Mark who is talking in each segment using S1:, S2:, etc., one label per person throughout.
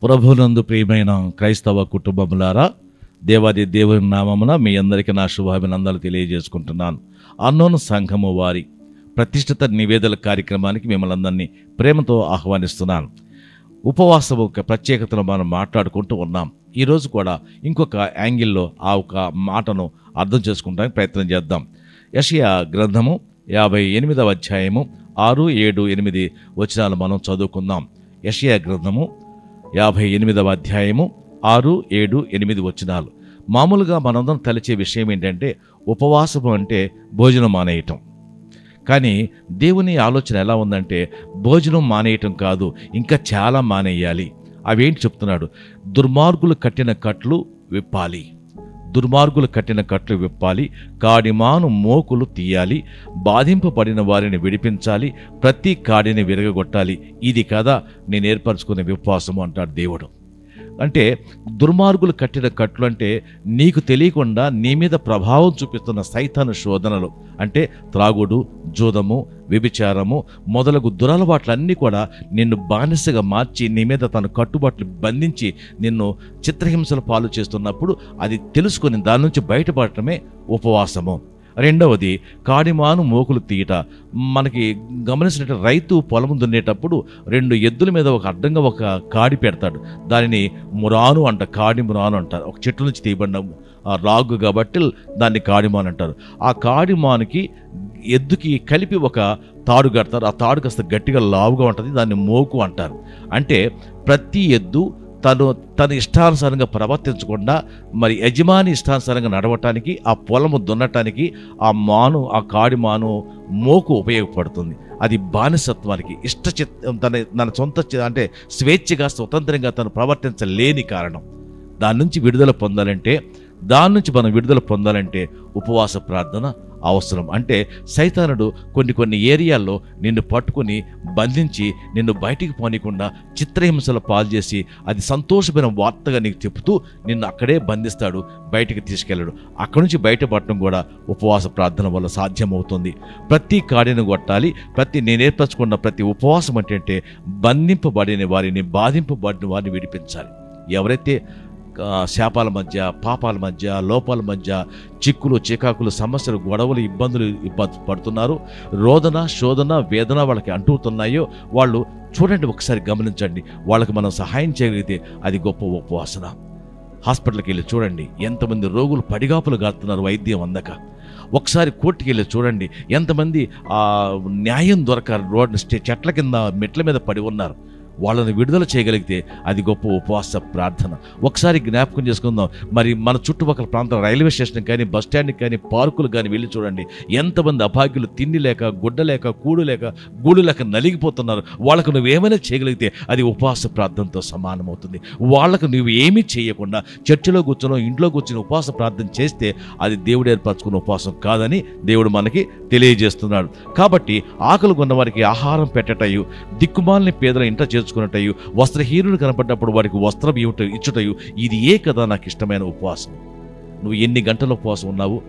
S1: ప్రభునందు ప్రియమైన క్రైస్తవ కుటుంబములారా, దేవాది దేవుని నామమున మీ అందరికీ నా శుభాభినందనలు తెలియజేసుకుంటున్నాను. అన్నోను సంఘము వారి ప్రతిష్ఠిత నివేదన కార్యక్రమానికి మిమ్మల్ని అందరినీ ప్రేమతో ఆహ్వానిస్తున్నాను. ఉపవాసం ఒక ప్రత్యేకతను మనం మాట్లాడుకుంటూ ఉన్నాం. ఈరోజు కూడా ఇంకొక యాంగిల్లో ఆ ఒక మాటను అర్థం చేసుకుంటానికి ప్రయత్నం చేద్దాం. యెషయా గ్రంథము 58వ అధ్యాయము 6, 7, 8 వచనాలు మనం చదువుకుందాం. యెషయా గ్రంథము 58వ అధ్యాయము 6, 7, 8 వచనాలు. మామూలుగా మనందరం తలచే విషయం ఏంటంటే ఉపవాసము అంటే భోజనం మానేయటం. కానీ దేవుని ఆలోచన ఎలా ఉందంటే భోజనం మానేయటం కాదు, ఇంకా చాలా మానేయాలి. అవేంటి చెప్తున్నాడు? దుర్మార్గులు కట్టిన కట్లు విప్పాలి. దుర్మార్గులు కట్టిన కట్లు విప్పాలి, కాడిమాను మోకులు తీయాలి, బాధింపబడిన వారిని విడిపించాలి, ప్రతి కాడిని విరగగొట్టాలి. ఇది కదా నేను ఏర్పరచుకునే ఉపవాసము అంటాడు దేవుడు. అంటే దుర్మార్గులు కట్టిన కట్లు అంటే నీకు తెలియకుండా నీ మీద ప్రభావం చూపిస్తున్న సైతాను శోధనలు, అంటే త్రాగుడు, జూదము, వ్యభిచారము మొదలగు దురలవాట్లన్నీ కూడా నిన్ను బానిసగా మార్చి నీ మీద తన కట్టుబాట్లు బంధించి నిన్ను చిత్రహింసల పాలు చేస్తున్నప్పుడు అది తెలుసుకొని దాని నుంచి బయటపడటమే ఉపవాసము. రెండవది కాడిమాను మోకులు తీయట. మనకి గమనించినట్టు రైతు పొలం దున్నేటప్పుడు 2 ఎద్దుల మీద ఒక అడ్డంగా ఒక కాడి పెడతాడు. దానిని మురాను అంట, కాడి మురాను అంటారు. ఒక చెట్టు నుంచి తీయబడిన రాగు కాబట్టి దాన్ని కాడిమాను అంటారు. ఆ కాడిమానుకి ఎద్దుకి కలిపి ఒక తాడు కడతారు. ఆ తాడు కాస్త గట్టిగా లావుగా ఉంటుంది, దాన్ని మోకు అంటారు. అంటే ప్రతి ఎద్దు తన ఇష్టానుసారంగా ప్రవర్తించకుండా మరి యజమాని ఇష్టానుసారంగా నడవటానికి, ఆ పొలము దున్నటానికి ఆ కాడి మాను మోకు ఉపయోగపడుతుంది. అది బానిసత్వానికి తన సొంత అంటే స్వేచ్ఛగా స్వతంత్రంగా తను ప్రవర్తించలేని కారణం. దాని నుంచి మనం విడుదల పొందాలంటే ఉపవాస ప్రార్థన అవసరం. అంటే సైతానుడు కొన్ని ఏరియాల్లో నిన్ను పట్టుకుని బంధించి నిన్ను బయటికి పోనీయకుండా చిత్రహింసల పాలు చేసి అది సంతోషమైన వార్తగా నీకు చెప్తూ నిన్ను అక్కడే బంధిస్తాడు, బయటికి తీసుకెళ్ళడు. అక్కడి నుంచి బయటపడటం కూడా ఉపవాస ప్రార్థన వల్ల సాధ్యమవుతుంది. ప్రతి కాడిని కొట్టాలి. నేను ఏర్పరచుకున్న ప్రతి ఉపవాసం అంటే బంధింపబడిన వారిని, బాధింపబడిన వారిని విడిపించాలి. ఎవరైతే శాపాల మధ్య, పాపాల మధ్య, లోపాల మధ్య చిక్కులు, చికాకులు, సమస్యలు, గొడవలు, ఇబ్బందులు పడుతున్నారు, రోదన, శోధన, వేదన వాళ్ళకి అంటుతున్నాయో వాళ్ళు చూడండి, ఒకసారి గమనించండి. వాళ్ళకి మనం సహాయం చేయగలిగితే అది గొప్ప ఉపవాసన. హాస్పిటల్కి వెళ్ళి చూడండి, ఎంతమంది రోగులు పడిగాపులు గాస్తున్నారు వైద్యం అందక. ఒకసారి కోర్టుకి వెళ్ళి చూడండి, ఎంతమంది న్యాయం దొరక చెట్ల కింద మెట్ల మీద పడి ఉన్నారు. వాళ్ళని విడుదల చేయగలిగితే అది గొప్ప ఉపవాస ప్రార్థన. ఒకసారి జ్ఞాపకం చేసుకుందాం, మరి మన చుట్టుపక్కల ప్రాంతం రైల్వే స్టేషన్కి కానీ, బస్ స్టాండ్కి కానీ, పార్కులు కానీ వెళ్ళి చూడండి, ఎంతమంది అభాగ్యులు తిండి లేక, గుడ్డ లేక, గూడు లేక నలిగిపోతున్నారు. వాళ్ళకు నువ్వేమైనా చేయగలిగితే అది ఉపవాస ప్రార్థనతో సమానమవుతుంది. వాళ్ళకు నువ్వు ఏమీ చేయకుండా చర్చిలో కూర్చొని, ఇంట్లో కూర్చొని ఉపవాస ప్రార్థన చేస్తే అది దేవుడు ఏర్పరచుకున్న ఉపవాసం కాదని దేవుడు మనకి తెలియజేస్తున్నాడు. కాబట్టి ఆకలి కొన్న వారికి ఆహారం పెట్టటయు, దిక్కుమాలని పేదల ఇంట చేసుకున్నట్టయు, వస్త్రహీనుడు కనపడ్డప్పుడు వారికి వస్త్రం ఇచ్చుటయు, ఇది ఏ కదా నాకు ఇష్టమైన ఉపవాసం. నువ్వు ఎన్ని గంటల ఉపవాసం ఉన్నావు,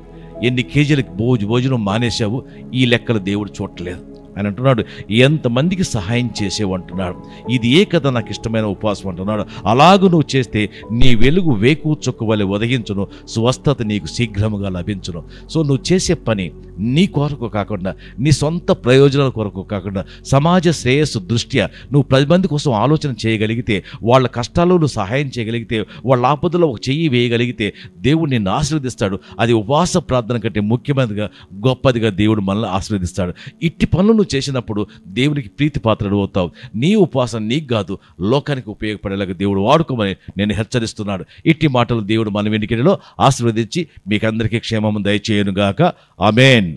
S1: ఎన్ని కేజీలకు భోజనం మానేశావు, ఈ లెక్కలు దేవుడు చూడలేదు. ఆయన అంటున్నాడు, ఎంతమందికి సహాయం చేసేవు అంటున్నాడు. ఇది ఏ కదా నాకు ఇష్టమైన ఉపవాసం అంటున్నాడు. అలాగూ నువ్వు చేస్తే నీ వెలుగు వేకు చుక్క వలె ఉదయించును, స్వస్థత నీకు శీఘ్రముగా లభించును. సో నువ్వు చేసే పని నీ కొరకు కాకుండా, నీ సొంత ప్రయోజనాల కొరకు కాకుండా, సమాజ శ్రేయస్సు దృష్ట్యా నువ్వు 10 మంది కోసం ఆలోచన చేయగలిగితే, వాళ్ళ కష్టాల్లో నువ్వు సహాయం చేయగలిగితే, వాళ్ళ ఆపదలో ఒక చెయ్యి వేయగలిగితే దేవుడు నిన్ను ఆశీర్వదిస్తాడు. అది ఉపవాస ప్రార్థన కంటే ముఖ్యమైనదిగా, గొప్పదిగా దేవుడు మనల్ని ఆశీర్వదిస్తాడు. ఇట్టి పనులు చేసినప్పుడు దేవునికి ప్రీతి పాత్రుడు అవుతావు. నీ ఉపవాసం నీకు కాదు, లోకానికి ఉపయోగపడేలాగా దేవుడు వాడుకోమని నేను హెచ్చరిస్తున్నాడు. ఇట్టి మాటలు దేవుడు మన వెనుకలో ఆశీర్వదించి మీకందరికీ క్షేమము దయచేయునుగాక. ఆమేన్.